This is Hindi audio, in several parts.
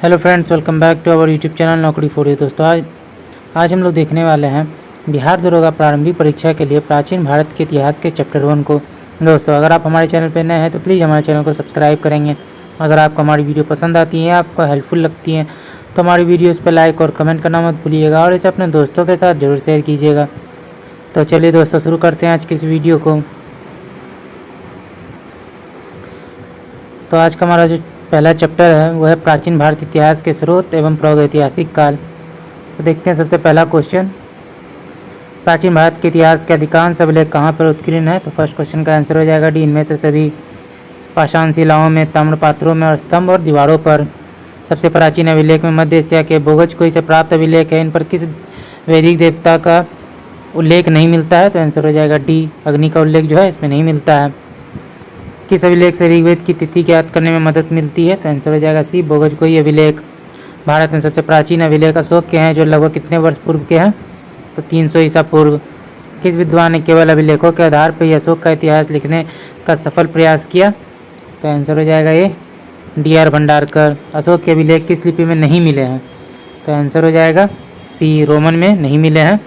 Hello friends, welcome back to our YouTube channel Naukri for you. दोस्तों आज हम लोग देखने वाले हैं बिहार दरोगा प्रारंभिक परीक्षा के लिए प्राचीन भारत के इतिहास के चैप्टर 1 को। दोस्तों अगर आप हमारे चैनल पर नए हैं तो प्लीज़ हमारे चैनल को सब्सक्राइब करेंगे। अगर आपको हमारी वीडियो पसंद आती है, आपको हेल्पफुल लगती है तो हमारी वीडियोज़ पर लाइक और कमेंट करना मत भूलिएगा और इसे अपने दोस्तों के साथ ज़रूर शेयर कीजिएगा। तो चलिए दोस्तों शुरू करते हैं आज की इस वीडियो को। तो आज का हमारा जो पहला चैप्टर है वो है प्राचीन भारत इतिहास के स्रोत एवं प्रागैतिहासिक काल। तो देखते हैं सबसे पहला क्वेश्चन, प्राचीन भारत के इतिहास के अधिकांश अभिलेख कहाँ पर उत्कीर्ण है। तो फर्स्ट क्वेश्चन का आंसर हो जाएगा डी, इनमें से सभी। पाषाण शिलाओं में, ताम्र पात्रों में और स्तंभ और दीवारों पर। सबसे प्राचीन अभिलेख में मध्य एशिया के बोगजकोई से प्राप्त अभिलेख है। इन पर किस वैदिक देवता का उल्लेख नहीं मिलता है। तो आंसर हो जाएगा डी, अग्नि का उल्लेख जो है इसमें नहीं मिलता है। किस अभिलेख से ऋग्वेद की तिथि ज्ञात करने में मदद मिलती है। तो आंसर हो जाएगा सी, बोगजकोई अभिलेख। भारत में सबसे प्राचीन अभिलेख अशोक के हैं जो लगभग कितने वर्ष पूर्व के हैं। तो 300 ईसा पूर्व। किस विद्वान ने केवल अभिलेखों के आधार पर ही अशोक का इतिहास लिखने का सफल प्रयास किया। तो आंसर हो जाएगा ये डी.आर. भंडारकर। अशोक के अभिलेख किस लिपि में नहीं मिले हैं। तो आंसर हो जाएगा सी, रोमन में नहीं मिले हैं,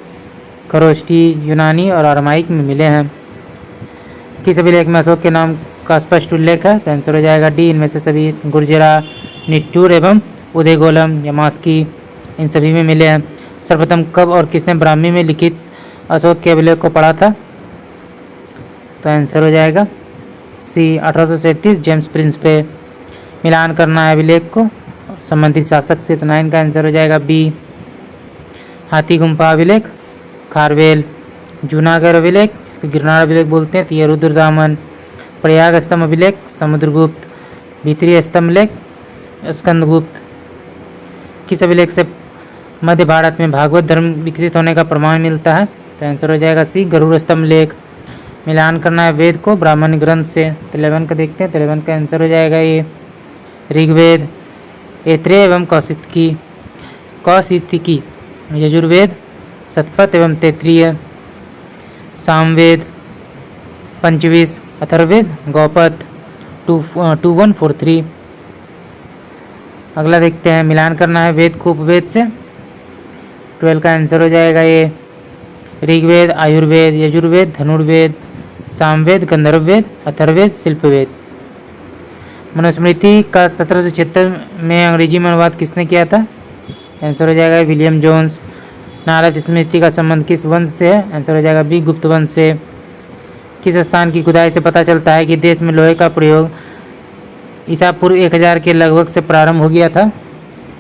खरोष्टी, यूनानी और अरामाइक में मिले हैं। किस अभिलेख में अशोक के नाम का स्पष्ट उल्लेख है। तो आंसर हो जाएगा डी, इनमें से सभी। गुर्जरा, निट्टूर एवं उदयगोलम या मास्की, इन सभी में मिले हैं। सर्वप्रथम कब और किसने ब्राह्मी में लिखित अशोक के अभिलेख को पढ़ा था। तो आंसर हो जाएगा सी, 1837 जेम्स प्रिंस पे। मिलान करना है अभिलेख को संबंधित शासक से। तो 9 का आंसर हो जाएगा बी। हाथी गुम्फा अभिलेख खारवेल। जूनागढ़ अभिलेख जिसको गिरनार अभिलेख बोलते हैं तो ये रुद्रदामन। प्रयाग स्तंभ अभिलेख समुद्रगुप्त। भीतरी स्तंभ लेख स्कंदगुप्त। किस अभिलेख से मध्य भारत में भागवत धर्म विकसित होने का प्रमाण मिलता है। तो आंसर हो जाएगा सी, गरुड़ स्तंभ लेख। मिलान करना है वेद को ब्राह्मण ग्रंथ से। तो 11 का देखते हैं। तो 11 का आंसर हो जाएगा ये ऋग्वेद, ऐत्रेय एवं कौशिकी, यजुर्वेद, शतपथ एवं तैत्तिरीय, सामवेद, पंचविश, अथर्ववेद, गौपथ। 2143। अगला देखते हैं, मिलान करना है वेद को उपवेद से। 12 का आंसर हो जाएगा ये ऋग्वेद, आयुर्वेद, यजुर्वेद, धनुर्वेद, सामवेद, गंधर्ववेद, अथर्ववेद, शिल्पवेद। मनुस्मृति का 1776 में अंग्रेजी में अनुवाद किसने किया था। आंसर हो जाएगा विलियम जोन्स। नारद स्मृति का संबंध किस वंश से है। आंसर हो जाएगा बी, गुप्त वंश से। किस स्थान की खुदाई से पता चलता है कि देश में लोहे का प्रयोग ईसा पूर्व 1000 के लगभग से प्रारंभ हो गया था।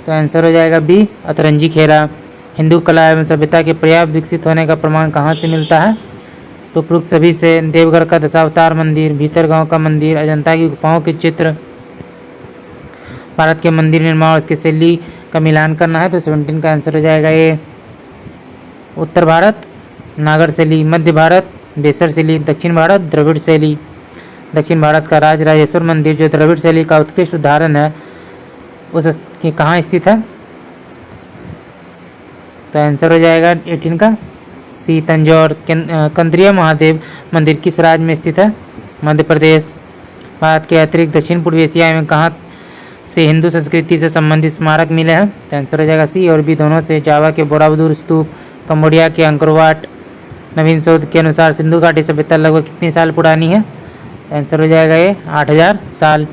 तो आंसर हो जाएगा बी, अतरंजी खेरा। हिंदू कला एवं सभ्यता के पर्याप्त विकसित होने का प्रमाण कहाँ से मिलता है। तो उपरोक्त सभी से। देवगढ़ का दशावतार मंदिर, भीतरगांव का मंदिर, अजंता की गुफाओं के चित्र, भारत के मंदिर निर्माण और इसके शैली का मिलान करना है। तो 17 का आंसर हो जाएगा ये उत्तर भारत नागर शैली, मध्य भारत बेसर शैली, दक्षिण भारत द्रविड़ शैली। दक्षिण भारत का राजराजेश्वर मंदिर जो द्रविड़ शैली का उत्कृष्ट उदाहरण है उस कहाँ स्थित है। तो आंसर हो जाएगा 18 का सी, तंजौर। कंद्रिया महादेव मंदिर किस राज्य में स्थित है। मध्य प्रदेश। भारत के अतिरिक्त दक्षिण पूर्व एशिया में कहाँ से हिंदू संस्कृति से संबंधित स्मारक मिले हैं। तो आंसर हो जाएगा सी और बी, दोनों से। जावा के बोराबुदुर स्तूप, कंबोडिया के अंकोर वाट। नवीन शोध के अनुसार सिंधु घाटी सभ्यता लगभग कितनी साल पुरानी है। आंसर हो जाएगा ये 8000 साल।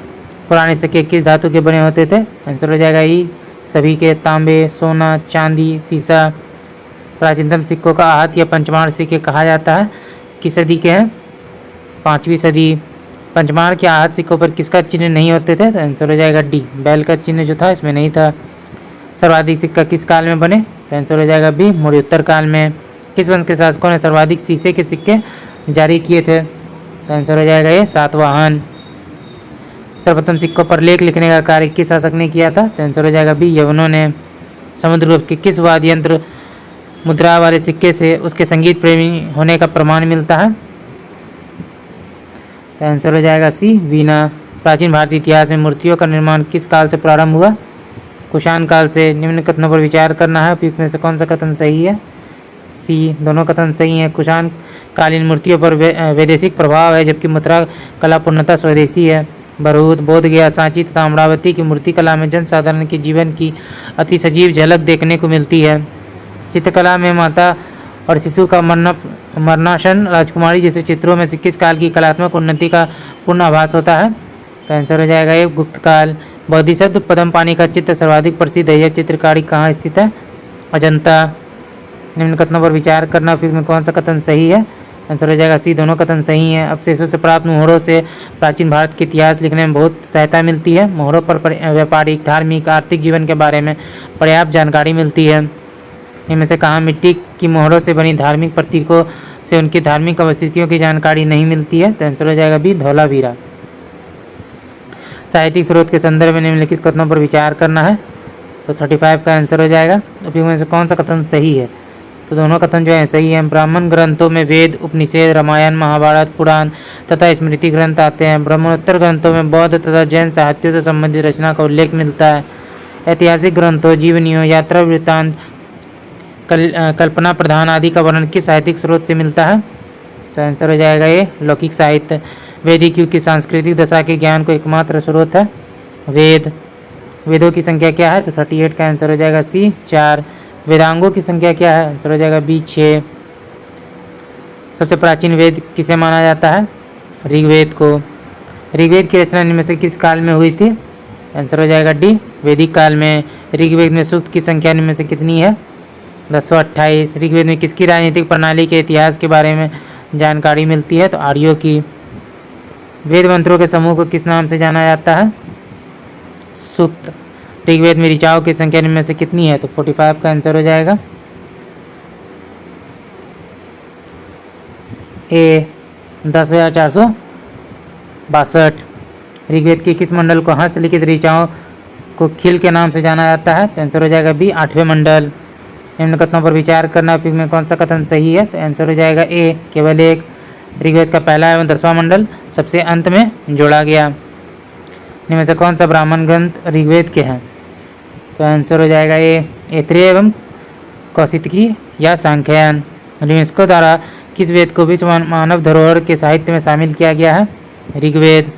पुराने सिक्के किस धातु के बने होते थे। आंसर हो जाएगा ई, सभी के। तांबे, सोना, चांदी, सीसा। प्राचीनतम सिक्कों का आहत या पंचमार सिक्के कहा जाता है किस सदी के हैं। 5वीं सदी। पंचमार के आहत सिक्कों पर किसका चिन्ह नहीं होते थे। तो आंसर हो जाएगा डी, बैल का चिन्ह जो था इसमें नहीं था। सर्वाधिक सिक्का किस काल में बने। तो आंसर हो जाएगा बी, मौर्योत्तर काल में। किस वंश के शासकों ने सर्वाधिक शीशे के सिक्के जारी किए थे। तो आंसर हो जाएगा ये सातवाहन। सर्वप्रथम सिक्कों पर लेख लिखने का कार्य किस शासक ने किया था। तो आंसर हो जाएगा बी, यवनों ने। समुद्रगुप्त के किस वाद्य यंत्र मुद्रा वाले सिक्के से उसके संगीत प्रेमी होने का प्रमाण मिलता है। तो आंसर हो जाएगा सी, वीणा। प्राचीन भारतीय इतिहास में मूर्तियों का निर्माण किस काल से प्रारंभ हुआ। कुषाण काल से। निम्न कथनों पर विचार करना है, उपयुक्त में से कौन सा कथन सही है। सी, दोनों कथन सही हैं। कुषाण कालीन मूर्तियों पर वैदेशिक प्रभाव है जबकि मुद्रा कला पूर्णतः स्वदेशी है। भरूच, बोध गया, सांची तथा अमरावती की मूर्तिकला में जनसाधारण के जीवन की अति सजीव झलक देखने को मिलती है। चित्रकला में माता और शिशु का मरणासन, राजकुमारी जैसे चित्रों में से किस काल की कलात्मक उन्नति का पूर्ण आभास होता है? तो आंसर हो जाएगा ये गुप्त काल। बोधिसत्व पद्मपाणि का चित्र सर्वाधिक प्रसिद्ध है। यह चित्रकारी कहाँ स्थित है? अजंता। निम्न कथनों पर विचार करना, फिर में कौन सा कथन सही है? आंसर हो जाएगा सी, दोनों कथन सही हैं। अवशेषों से प्राप्त मोहरों से प्राचीन भारत के इतिहास लिखने में बहुत सहायता मिलती है। मोहरों पर व्यापारिक, धार्मिक, आर्थिक जीवन के बारे में पर्याप्त जानकारी मिलती है। इनमें से कहाँ मिट्टी की मोहरों से बनी धार्मिक प्रतीकों से उनकी धार्मिक अवस्थितियों की जानकारी नहीं मिलती है? तो आंसर हो जाएगा बी, धौलावीरा। साहित्यिक स्रोत के संदर्भ में निम्नलिखित कथनों पर विचार करना है। तो 35 का आंसर हो जाएगा। उपयुक्त में से कौन सा कथन सही है? तो दोनों कथन जो है सही है। ब्राह्मण ग्रंथों में वेद, उपनिषद, रामायण, महाभारत, पुराण तथा स्मृति ग्रंथ आते हैं। ब्राह्मणोत्तर ग्रंथों में बौद्ध तथा जैन साहित्यों से संबंधित रचना का उल्लेख मिलता है। ऐतिहासिक ग्रंथों, जीवनियों, यात्रा वृत्तांत, कल्पना प्रधान आदि का वर्णन किस साहित्यिक स्रोत से मिलता है? तो आंसर हो जाएगा ये लौकिक साहित्य। वैदिक युग की सांस्कृतिक दशा के ज्ञान को एकमात्र स्रोत है वेद। वेदों की संख्या क्या है? तो 38 का आंसर हो जाएगा सी, 4। वेदांगों की संख्या क्या है? आंसर हो जाएगा बी, 6। सबसे प्राचीन वेद किसे माना जाता है? ऋग्वेद को। ऋग्वेद की रचना इनमें से किस काल में हुई थी? आंसर हो जाएगा डी, वैदिक काल में। ऋग्वेद में सूक्त की संख्या इनमें से कितनी है? 228। ऋग्वेद में किसकी राजनीतिक प्रणाली के इतिहास के बारे में जानकारी मिलती है? तो आर्यों की। वेद मंत्रों के समूह को किस नाम से जाना जाता है? सूक्त। ऋग्वेद में ऋचाओं की संख्या इनमें से कितनी है? तो 45 का आंसर हो जाएगा ए, 10,462। ऋग्वेद के किस मंडल को हस्तलिखित ऋचाओं को खिल के नाम से जाना जाता है? तो आंसर हो जाएगा बी, 8वें मंडल। निम्न कथनों पर विचार करना, उपयुक्त में कौन सा कथन सही है? तो आंसर हो जाएगा ए, केवल एक। ऋग्वेद का पहला एवं 10वां मंडल सबसे अंत में जोड़ा गया। इनमें से कौन सा ब्राह्मण ग्रंथ ऋग्वेद के हैं? तो आंसर हो जाएगा ए, ऐत्रेय एवं कौशितकी या सांख्यायन। यूनेस्को द्वारा किस वेद को विश्व मानव धरोहर के साहित्य में शामिल किया गया है? ऋग्वेद।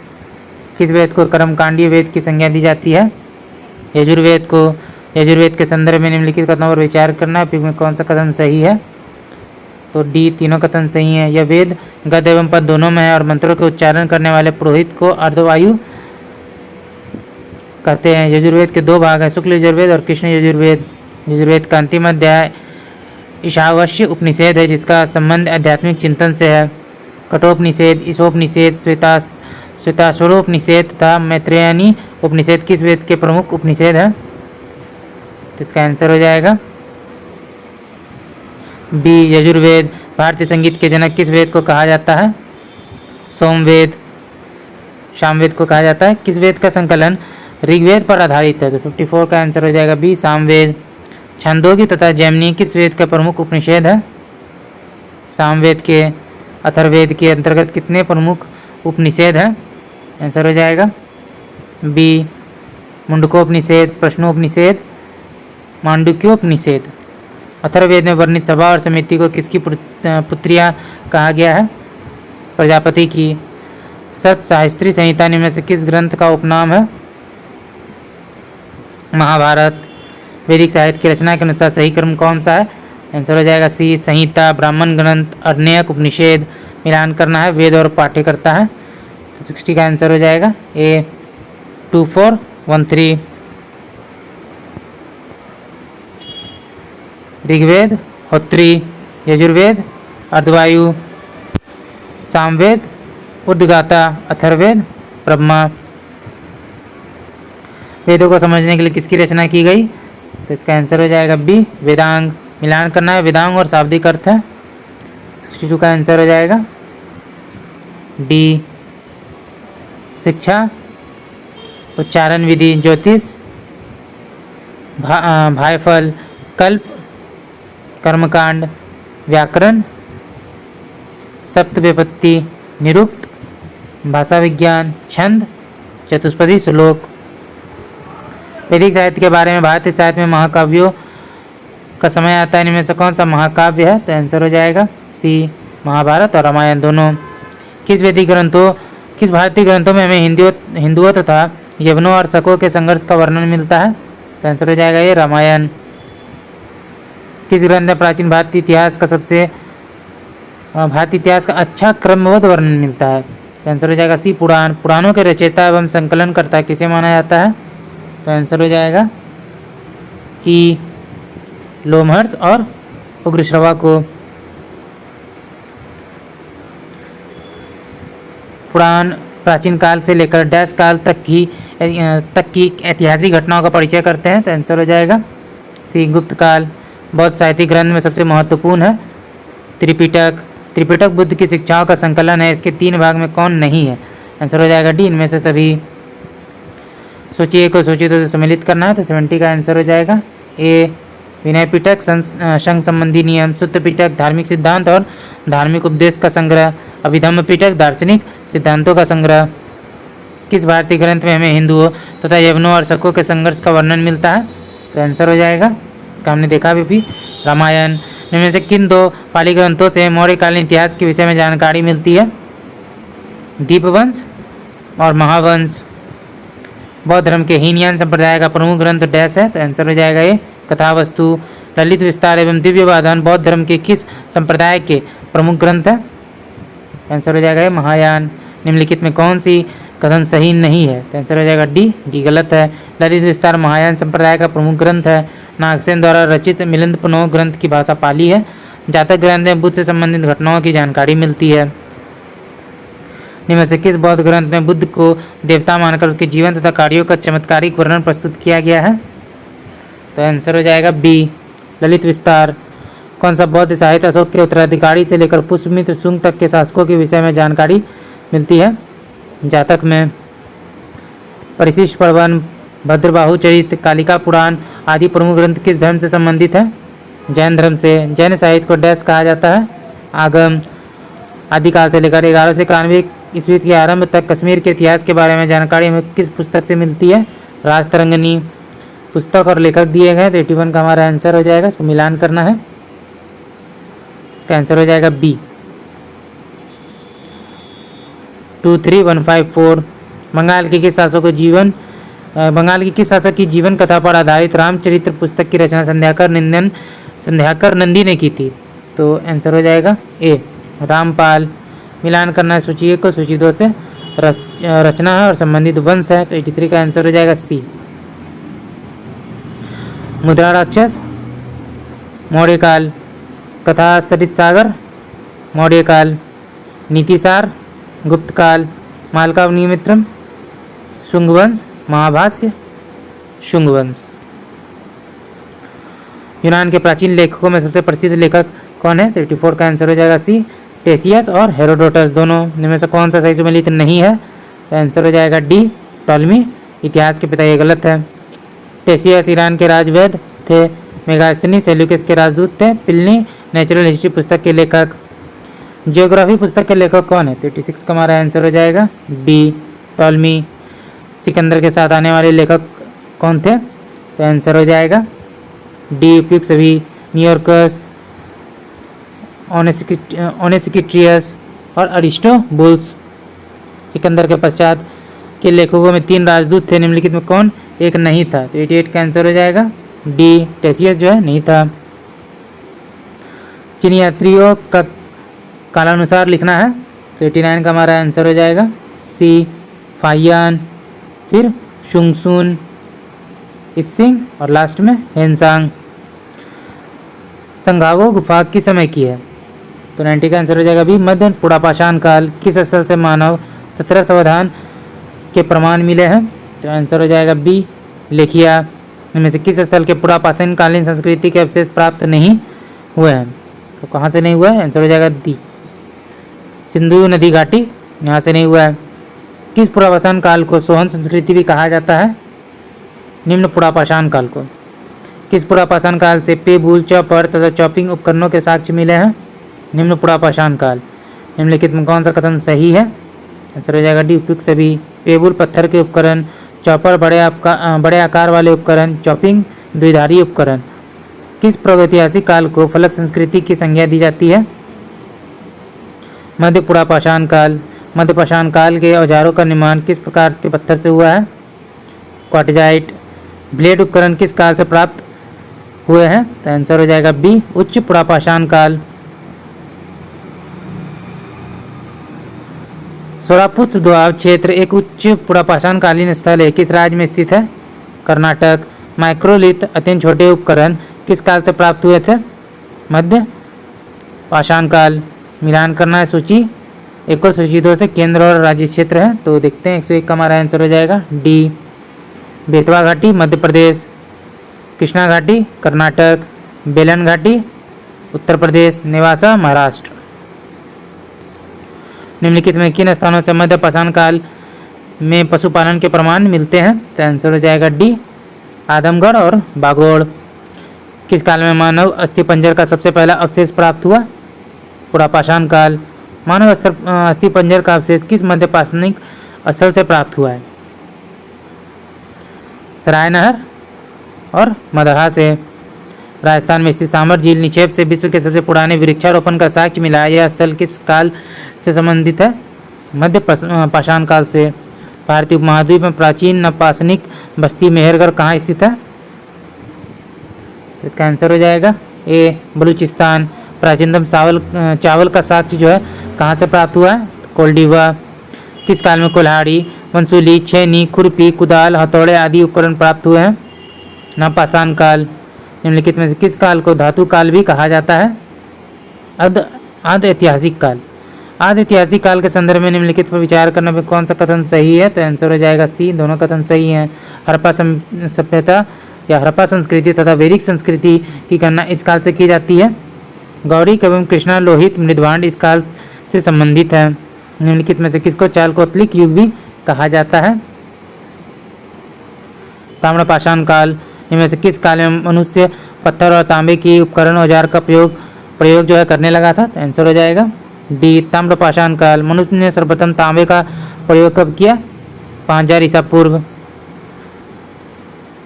किस वेद को कर्मकांडीय वेद की संज्ञा दी जाती है? यजुर्वेद को। यजुर्वेद के संदर्भ में निम्नलिखित कथनों पर विचार करना, उपयुक्त में कौन सा कथन सही है? तो डी, तीनों कथन सही हैं। यह वेद गद्य एवं पद दोनों में है और मंत्रों के उच्चारण करने वाले पुरोहित को अर्धवायु कहते हैं। यजुर्वेद के दो भाग हैं, शुक्ल यजुर्वेद और कृष्ण यजुर्वेद। यजुर्वेद का अंतिम अध्याय ईशावास्य उपनिषद है, जिसका संबंध आध्यात्मिक चिंतन से है। कठोपनिषद, ईशोपनिषद, श्वेताश्वरोपनिषद तथा मैत्रेयनी उपनिषद किस वेद के प्रमुख उपनिषद है? तो इसका आंसर हो जाएगा बी, यजुर्वेद। भारतीय संगीत के जनक किस वेद को कहा जाता है? सोमवेद। सामवेद को कहा जाता है। किस वेद का संकलन ऋग्वेद पर आधारित है? तो 54 का आंसर हो जाएगा बी, सामवेद। छंदोगी तथा जैमिनी किस वेद का प्रमुख उपनिषद है? सामवेद के। अथर्ववेद के अंतर्गत कितने प्रमुख उपनिषद हैं? आंसर हो जाएगा बी, मुंडकोपनिषद, प्रश्नोपनिषद, मांडुक्योपनिषद। अथर्ववेद में वर्णित सभा और समिति को किसकी पुत्रियां कहा गया है? प्रजापति की। सतसाहित्री संहिता में से किस ग्रंथ का उपनाम है? महाभारत। वैदिक साहित्य की रचना के अनुसार सही क्रम कौन सा है? आंसर हो जाएगा सी, संहिता, ब्राह्मण ग्रंथ, अर्ण्यक, उपनिषद। मिलान करना है वेद और पाठ्यकर्ता है। तो 60 का आंसर हो जाएगा ए, 2413। ऋग्वेद होत्री, यजुर्वेद अर्धवायु, सामवेद उद्गाता, अथर्ववेद ब्रह्मा। वेदों को समझने के लिए किसकी रचना की गई? तो इसका आंसर हो जाएगा बी, वेदांग। मिलान करना है वेदांग और शाब्दिक अर्थ है। 62 का आंसर हो जाएगा डी, शिक्षा, उच्चारण विधि, ज्योतिष, भायफल, कल्प, कर्मकांड, व्याकरण, सप्तविपत्ति, निरुक्त, भाषा विज्ञान, छंद, चतुष्पदी, श्लोक। वैदिक साहित्य के बारे में भारतीय साहित्य में महाकाव्यों का समय आता है। इनमें से कौन सा महाकाव्य है? तो आंसर हो जाएगा सी, महाभारत और रामायण दोनों। किस वैदिक ग्रंथों किस भारतीय ग्रंथों में हमें हिंदुओं तथा यवनों और शकों के संघर्ष का वर्णन मिलता है? तो आंसर हो जाएगा ये रामायण। किस ग्रंथ में प्राचीन भारतीय इतिहास का अच्छा क्रमबद्ध वर्णन मिलता है? तो आंसर हो जाएगा सी पुराण। पुराणों के रचयिता एवं संकलनकर्ता किसे माना जाता है? तो आंसर हो जाएगा ई लोमहर्ष और उग्रश्रवा को। पुराण प्राचीन काल से लेकर डैश काल तक की ऐतिहासिक घटनाओं का परिचय करते हैं। तो आंसर हो जाएगा सी गुप्त काल। बौद्ध साहित्यिक ग्रंथ में सबसे महत्वपूर्ण है त्रिपिटक। त्रिपिटक बुद्ध की शिक्षाओं का संकलन है, इसके 3 भाग में कौन नहीं है? आंसर हो जाएगा डी इनमें से सभी। सूची ए को सूची 2 से सम्मिलित करना है, तो 70 का आंसर हो जाएगा ए विनय पिटक, संघ संबंधी नियम, सूत्र पिटक धार्मिक सिद्धांत और धार्मिक उपदेश का संग्रह, अभिधम्म पिटक दार्शनिक सिद्धांतों का संग्रह। किस भारतीय ग्रंथ में हमें हिंदुओं तथा यवनों और शकों के संघर्ष का वर्णन मिलता है? तो आंसर हो जाएगा, इसका हमने देखा भी रामायण। इनमें से किन 2 पाली ग्रंथों से मौर्यकालीन इतिहास के विषय में जानकारी मिलती है? दीपवंश और महावंश। बौद्ध धर्म के हीनयान संप्रदाय का प्रमुख ग्रंथ डैश है? तो आंसर हो जाएगा ये कथावस्तु। ललित विस्तार एवं दिव्य वादन बौद्ध धर्म के किस संप्रदाय के प्रमुख ग्रंथ है? आंसर हो जाएगा ये महायान। निम्नलिखित में कौन सी कथन सही नहीं है? तो आंसर हो जाएगा डी गलत है। ललित विस्तार महायान संप्रदाय का प्रमुख ग्रंथ है। नागसेन द्वारा रचित मिलिंद पनोह ग्रंथ की भाषा पाली है। जातक ग्रंथ में बुद्ध से संबंधित घटनाओं की जानकारी मिलती है। निम्न से किस बौद्ध ग्रंथ में बुद्ध को देवता मानकर उसके जीवन तथा कार्यों का चमत्कारिक वर्णन प्रस्तुत किया गया है? तो आंसर हो जाएगा बी ललित विस्तार। कौन सा बौद्ध साहित्य अशोक के उत्तराधिकारी से लेकर पुष्यमित्र शुंग तक के शासकों के विषय में जानकारी मिलती है? जातक में। परिशिष्ट पर्वन, भद्रबाहु चरित, कालिका पुराण आदि प्रमुख ग्रंथ किस धर्म से संबंधित है? जैन धर्म से। जैन साहित्य को डैश कहा जाता है? आगम। आदिकाल से लेकर 1191 ईस्वी के आरंभ तक कश्मीर के इतिहास के बारे में जानकारी हमें किस पुस्तक से मिलती है? राजतरंगिणी। पुस्तक और लेखक दिए गए, तो 81 का हमारा आंसर हो जाएगा, इसको मिलान करना है। इसका आंसर हो जाएगा बी 23154। बंगाल के किस शासक की जीवन कथा पर आधारित रामचरित्र पुस्तक की रचना संध्याकर नंदी ने की थी? तो आंसर हो जाएगा ए रामपाल। मिलान करना है सूची 1 को सूची 2 से। रचना है और संबंधित वंश है, तो 83 का आंसर हो जाएगा सी। मुद्रा राक्षस, मौर्यकाल। कथा सरित सागर, मौर्यकाल। नीतिसार, गुप्तकाल। मालकावनिमित्रम, शुंगवंश। महाभाष्य, शुंगवंश। यूनान के प्राचीन लेखकों में सबसे प्रसिद्ध लेखक कौन है? तो 84 का आंसर हो जाएगा सी टेसियस और हेरोडोटस दोनों। इनमें से कौन सा सही सम्मिलित नहीं है? तो आंसर हो जाएगा डी टॉलमी, इतिहास के पिता। ये गलत है। टेसियस ईरान के राजवैद्य थे। मेगास्थनी सेल्यूकस के राजदूत थे। प्लिनी नेचुरल हिस्ट्री पुस्तक के लेखक। जियोग्राफी पुस्तक के लेखक कौन है? 36 का हमारा आंसर हो जाएगा डी टॉलमी। सिकंदर के साथ आने वाले लेखक कौन थे? तो आंसर हो जाएगा डी उपयुक्त सभी। न्यूयॉर्कस, ओनेसिक्रिटस और अरिस्टोबुल्स। सिकंदर के पश्चात के लेखकों में 3 राजदूत थे, निम्नलिखित में कौन एक नहीं था? तो 88 का आंसर हो जाएगा डी टेसियस जो है नहीं था। चीनी यात्रियों का कालानुसार लिखना है, तो 89 का हमारा आंसर हो जाएगा सी फाइयान, फिर शुंगसुन, इत्सिंग और लास्ट में हेनसांग। संघावो गुफा किस समय की है? तो 90 का आंसर हो जाएगा बी मध्य पुरापाषाण काल। किस स्थल से मानव 17 समाधान के प्रमाण मिले हैं? तो आंसर हो जाएगा बी लेखिया। इनमें से किस स्थल के पुरापाषाण कालीन संस्कृति के अवशेष प्राप्त नहीं हुए हैं? तो कहाँ से नहीं हुआ है? आंसर हो जाएगा डी सिंधु नदी घाटी, यहाँ से नहीं हुआ है। किस पुरापाषाण काल को सोहन संस्कृति भी कहा जाता है? निम्न पुरापाषाण काल को। किस पुरापाषाण काल से पेबुल, चॉपर तथा चॉपिंग उपकरणों के साक्ष्य मिले हैं? निम्न पुरापाषाण काल। निम्नलिखित में कौन सा कथन सही है? आंसर हो जाएगा डी उपयुक्त सभी। पेबुल पत्थर के उपकरण, चॉपर बड़े आकार वाले उपकरण, चॉपिंग द्विधारी उपकरण। किस प्रागैतिहासिक काल को फलक संस्कृति की संज्ञा दी जाती है? मध्य पुरापाषाण काल। मध्यपाषाण काल के औजारों का निर्माण किस प्रकार के पत्थर से हुआ है? क्वार्टजाइट। ब्लेड उपकरण किस काल से प्राप्त हुए हैं? तो आंसर हो जाएगा बी, उच्च पुरापाषाण काल। सोरापुत्र दोआब क्षेत्र एक उच्च पुरापाषाण कालीन स्थल है, किस राज्य में स्थित है? कर्नाटक। माइक्रोलिथ अत्यंत छोटे उपकरण किस काल से प्राप्त हुए थे? मध्य पाषाण काल। मिलान करना है सूची 1 और सूची 2 से, केंद्र और राज्य क्षेत्र है। तो देखते हैं 101 का हमारा आंसर हो जाएगा डी, बेतवा घाटी मध्य प्रदेश, कृष्णा घाटी कर्नाटक, बेलन घाटी उत्तर प्रदेश, नेवासा महाराष्ट्र। निम्नलिखित में किन स्थानों से मध्य पाषाण काल में पशुपालन के प्रमाण मिलते हैं? तो आंसर हो जाएगा डी, आदमगढ़ और बागोड़। किस काल में मानव अस्थिपंजर का सबसे पहला अवशेष प्राप्त हुआ? पुरापाषाण काल। मानव अस्थिपंजर का अवशेष किस मध्य पाषाणिक स्थल से प्राप्त हुआ है? सराय नहर और मदहा से। राजस्थान में स्थित सामर झील निक्षेप से विश्व के सबसे पुराने वृक्षारोपण का साक्ष्य मिला है। यह स्थल किस काल से संबंधित है? मध्य पाषाण काल से। भारतीय उपमहाद्वीप में प्राचीन नवपाषाणिक बस्ती मेहरगढ़ कहाँ स्थित है? इसका आंसर हो जाएगा ए, बलूचिस्तान। प्राचीनतम चावल का साक्ष्य जो है कहाँ से प्राप्त हुआ है? कोल्डिवा। किस काल में कुल्हाड़ी, वंसूली, छेनी, खुरपी, कुदाल, हथौड़े आदि उपकरण प्राप्त हुए हैं? नवपाषाण काल। निम्नलिखित में से किस काल को धातु काल भी कहा जाता है? आद्य ऐतिहासिक काल। आद्य ऐतिहासिक काल के संदर्भ में निम्नलिखित पर विचार करने में कौन सा कथन सही है? तो आंसर हो जाएगा सी, दोनों कथन सही हैं। हड़प्पा सभ्यता या हड़प्पा संस्कृति तथा वैदिक संस्कृति की गणना इस काल से की जाती है। गौड़िक एवं कृष्णा लोहित मृदभांड इस काल से संबंधित है। निम्नलिखित में से किसको चालकोतलिक युग भी कहा जाता है? ताम्रपाषाण काल। इनमें से किस काल में मनुष्य पत्थर और तांबे की उपकरण औजार का प्रयोग जो है करने लगा था? तो आंसर हो जाएगा डी, ताम्रपाषाण काल। मनुष्य ने सर्वप्रथम तांबे का प्रयोग कब किया? 5000 ईसा पूर्व।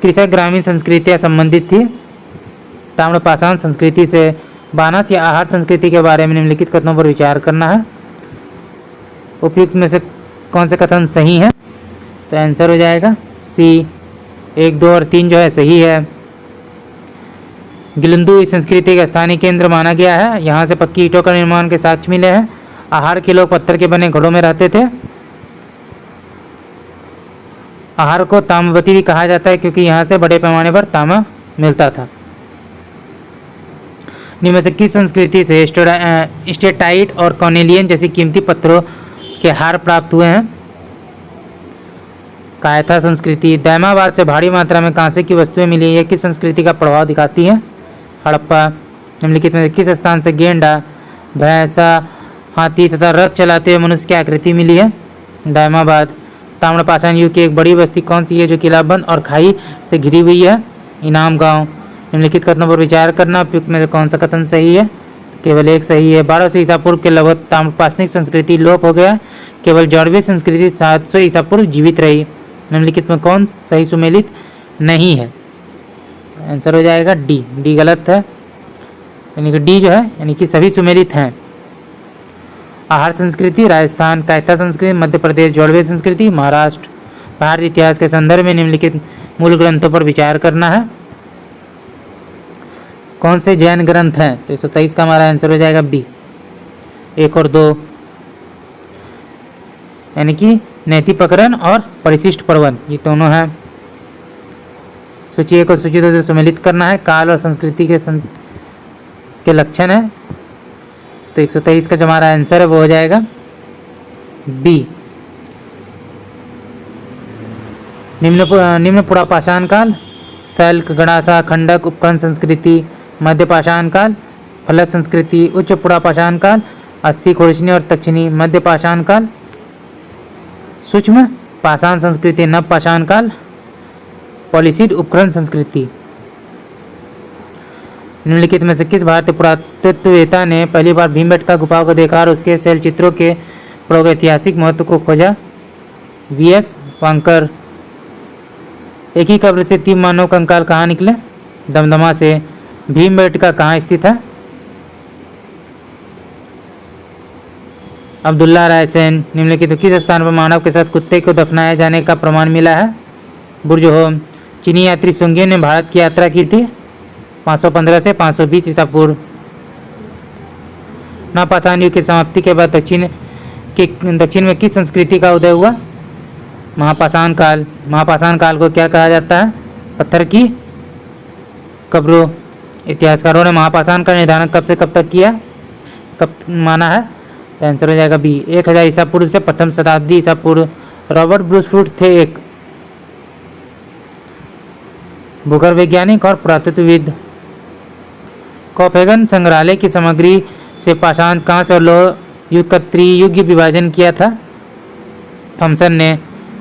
कृषक ग्रामीण संस्कृतियाँ संबंधित थी ताम्रपाषाण संस्कृति से। बानस या आहार संस्कृति के बारे में निम्नलिखित कथनों पर विचार करना है। उपयुक्त में से कौन से कथन सही है? तो आंसर हो जाएगा सी, 1, 2 और 3 जो है सही है। गिलंदू इस संस्कृति का स्थानीय केंद्र माना गया है। यहाँ से पक्की ईंटों का निर्माण के साक्ष्य मिले हैं। आहार के लोग पत्थर के बने घड़ों में रहते थे। आहार को ताम्रवती भी कहा जाता है क्योंकि यहाँ से बड़े पैमाने पर तांबा मिलता था। निम्न से किस संस्कृति से स्टेटाइट और कॉर्नेलियन जैसी कीमती पत्थरों के हार प्राप्त हुए हैं? कायथा संस्कृति। दैमाबाद से भारी मात्रा में कांसे की वस्तुएं मिली। यह किस संस्कृति का प्रभाव दिखाती है? हड़प्पा। निम्नलिखित में से किस स्थान से गेंडा, भैंसा, हाथी तथा रथ चलाते हुए मनुष्य की आकृति मिली है? दैमाबाद। ताम्रपाषाण युग की एक बड़ी बस्ती कौन सी है जो किलाबंद और खाई से घिरी हुई है? इनाम गांव। निम्नलिखित कथनों पर विचार करना। उपयुक्त में से कौन सा कथन सही है? केवल एक सही है। 1200 ईसा पूर्व के लगभग ताम्रपाषाणिक संस्कृति लोप हो गया। केवल जॉर्डवे संस्कृति 700 ईसा पूर्व जीवित रही। निम्नलिखित में कौन सही सुमेलित नहीं है? आंसर हो जाएगा डी, डी गलत है, यानी कि डी जो है यानी कि सभी सुमेलित हैं। आहार संस्कृति राजस्थान, कायथा संस्कृति मध्य प्रदेश, जॉर्डवे संस्कृति महाराष्ट्र। भारतीय इतिहास के संदर्भ में निम्नलिखित मूल ग्रंथों पर विचार करना है। कौन से जैन ग्रंथ हैं? तो 123 का हमारा आंसर हो जाएगा बी, 1 और 2, यानी कि नैति प्रकरण और परिशिष्ट पर्वन ये दोनों हैं। सूची 1 और सूची 2 से सम्मिलित करना है। काल और संस्कृति के लक्षण है। तो 123 का जो हमारा आंसर है वो हो जाएगा बी। निम्न पुरापाषाण काल, शल्क, गणासा, खंडक, उपकरण संस्कृति। मध्य पाषाण काल, फलक संस्कृति। उच्च पुरापाषाण काल, अस्थि खोजनी और दक्षिणी। मध्य पाषाण काल, सूक्ष्म पाषाण संस्कृति। नव पाषाण काल, पॉलिसिड उपकरण संस्कृति। निम्नलिखित में से किस भारतीय पुरातत्ववेत्ता ने पहली बार भीमबेटका गुफाओं को देखा और उसके शैल चित्रों के प्रागैतिहासिक महत्व को खोजा? वी.एस. वांकर। एक ही कब्र से 3 मानव कंकाल कहाँ निकले? दमदमा से। भीमबेटका कहाँ स्थित है? अब्दुल्ला रायसेन निम्नलिखित किस स्थान पर मानव के साथ कुत्ते को दफनाए जाने का प्रमाण मिला है? बुर्जहोम। चीनी यात्री सुंगियों ने भारत की यात्रा की थी 515 से 520 ईसा पूर्व। नवपाषाण युग की समाप्ति के बाद दक्षिण में किस संस्कृति का उदय हुआ? महापाषाण काल। महापाषाण काल को क्या कहा जाता है? पत्थर की कब्रों। इतिहासकारों ने महापाषाण का निर्धारण कब से कब तक किया, कब माना है? तो आंसर हो जाएगा बी, 1000 ईसा पूर्व से प्रथम शताब्दी ईसा पूर्व। रॉबर्ट ब्रूसफुट थे एक भूगर्भ वैज्ञानिक और पुरातत्वविद। कोपेगन संग्रहालय की सामग्री से पाषाण, कांस्य और लौह युग का त्रियुगीय विभाजन किया था? थॉमसन ने।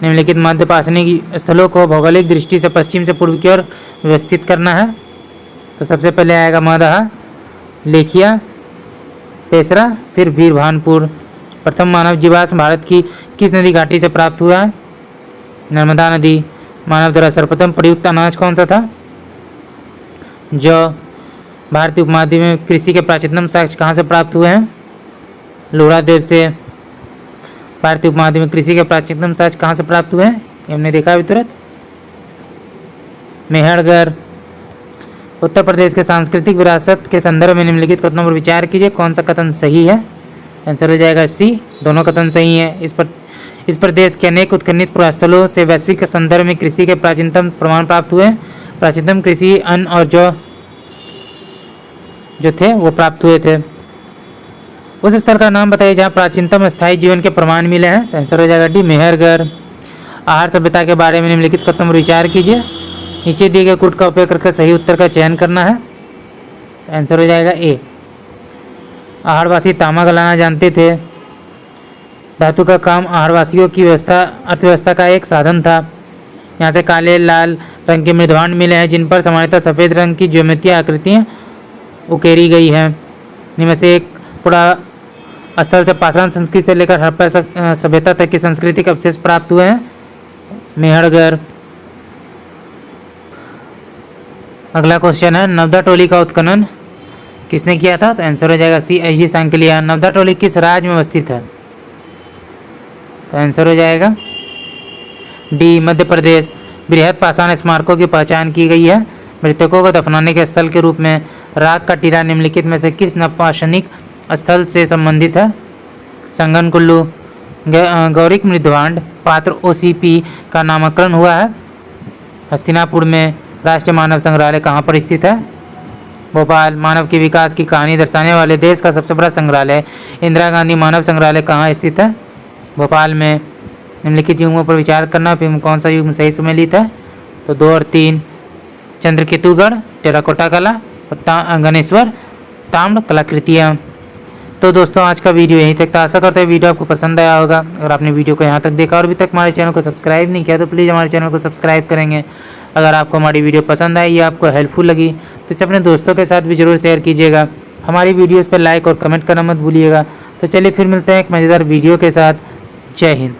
निम्नलिखित मध्य पाषाणिक स्थलों को भौगोलिक दृष्टि से पश्चिम से पूर्व की ओर व्यवस्थित करना है। तो सबसे पहले आएगा मगधा, लेखिया, पेशरा, फिर वीरभानपुर। प्रथम मानव जीवाश्म भारत की किस नदी घाटी से प्राप्त हुआ है? नर्मदा नदी। मानव द्वारा सर्वप्रथम प्रयुक्त अनाज कौन सा था? जौ। भारतीय उपमहाद्वीप में कृषि के प्राचीनतम साक्ष्य कहाँ से प्राप्त हुए हैं? लोहड़ा देव से। भारतीय उपमहाद्वीप में कृषि के प्राचीनतम साक्ष्य कहाँ से प्राप्त हुए हैं? ये हमने देखा अभी तुरंत, मेहरगढ़। उत्तर प्रदेश के सांस्कृतिक विरासत के संदर्भ में निम्नलिखित कथनों पर विचार कीजिए, कौन सा कथन सही है? आंसर हो जाएगा सी, दोनों कथन सही है। इस प्रदेश के अनेक उत्खननित पुरास्थलों से वैश्विक संदर्भ में कृषि के प्राचीनतम प्रमाण प्राप्त हुए। प्राचीनतम कृषि अन्न और जौ जो थे वो प्राप्त हुए थे। उस स्थल का नाम बताइए जहाँ प्राचीनतम स्थायी जीवन के प्रमाण मिले हैं। तो आंसर हो जाएगा डी, मेहरगढ़। आहार सभ्यता के बारे में निम्नलिखित कथनों पर विचार कीजिए। नीचे दिए गए कूट का उपयोग करके सही उत्तर का चयन करना है। तो आंसर हो जाएगा ए। आहारवासी तांबा गलाना जानते थे। धातु का काम आहारवासियों की अर्थव्यवस्था का एक साधन था। यहाँ से काले लाल रंग के मृदभांड मिले हैं जिन पर सामान्यतः सफ़ेद रंग की ज्योमेट्रीय आकृतियाँ उकेरी गई हैं। इनमें से एक पुरा स्थल से पाषाण संस्कृति से लेकर हड़प्पा सभ्यता तक की सांस्कृतिक अवशेष प्राप्त हुए हैं, मेहरगढ़। अगला क्वेश्चन है, नवदा टोली का उत्खनन किसने किया था? तो आंसर हो जाएगा सी, एच.जी. सांकलिया। नवदा टोली किस राज्य में अवस्थित है? तो आंसर हो जाएगा डी, मध्य प्रदेश। बृहद पाषाण स्मारकों की पहचान की गई है। मृतकों को दफनाने के स्थल के रूप में राग का टीला निम्नलिखित में से किस नवपाषाणिक स्थल से संबंधित है? संगन कुल्लू। गौरिक मृदभांड पात्र OCP का नामकरण हुआ है हस्तिनापुर में। राष्ट्रीय मानव संग्रहालय कहाँ पर स्थित है? भोपाल। मानव के विकास की कहानी दर्शाने वाले देश का सबसे बड़ा संग्रहालय इंदिरा गांधी मानव संग्रहालय कहाँ स्थित है? भोपाल में। निम्नलिखित युग्मों पर विचार करना, फिर कौन सा युग्म सही सम्मिलित है? तो 2 और 3, चंद्रकेतुगढ़ टेराकोटा कला और गणेश्वर ताम्र कलाकृतियाँ। तो दोस्तों आज का वीडियो यहीं तक था। आशा करते हैं वीडियो आपको पसंद आया होगा। अगर आपने वीडियो को यहाँ तक देखा और अभी तक हमारे चैनल को सब्सक्राइब नहीं किया तो प्लीज़ हमारे चैनल को सब्सक्राइब करेंगे। अगर आपको हमारी वीडियो पसंद आई या आपको हेल्पफुल लगी तो इसे अपने दोस्तों के साथ भी जरूर शेयर कीजिएगा। हमारी वीडियोज़ पर लाइक और कमेंट करना मत भूलिएगा। तो चलिए फिर मिलते हैं एक मज़ेदार वीडियो के साथ। जय हिंद।